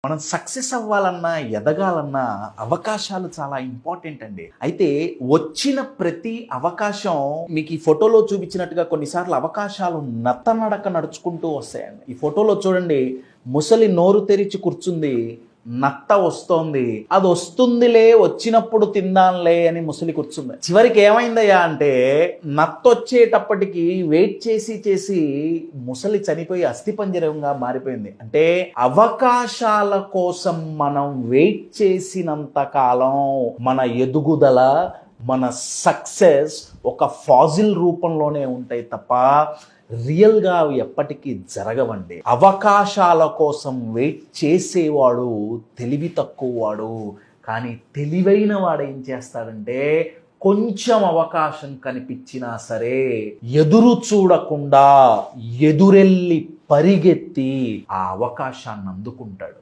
మనం సక్సెస్ అవ్వాలన్నా, ఎదగాలన్నా అవకాశాలు చాలా ఇంపార్టెంట్ అండి. అయితే వచ్చిన ప్రతి అవకాశం మీకు ఈ ఫోటోలో చూపించినట్టుగా కొన్నిసార్లు అవకాశాలు నత్తనడక నడుచుకుంటూ వస్తాయండి. ఈ ఫోటోలో చూడండి, ముసలి నోరు తెరిచి కూర్చుంది, నత్త వస్తోంది. అది వస్తుందిలే, వచ్చినప్పుడు తిందాంలే అని ముసలి కూర్చుంది. చివరికి ఏమైందయ్యా అంటే, నత్త వచ్చేటప్పటికి వెయిట్ చేసి చేసి ముసలి చనిపోయి అస్థిపంజరంగా మారిపోయింది. అంటే అవకాశాల కోసం మనం వెయిట్ చేసినంత కాలం మన ఎదుగుదల, మన సక్సెస్ ఒక ఫాజిల్ రూపంలోనే ఉంటాయి తప్ప రియల్గా అవి ఎప్పటికీ జరగవండి. అవకాశాల కోసం వెయిట్ చేసేవాడు తెలివి తక్కువవాడు. కానీ తెలివైన వాడు ఏం చేస్తాడంటే, కొంచెం అవకాశం కనిపించినా సరే ఎదురు చూడకుండా ఎదురెళ్ళి పరిగెత్తి ఆ అవకాశాన్ని అందుకుంటాడు.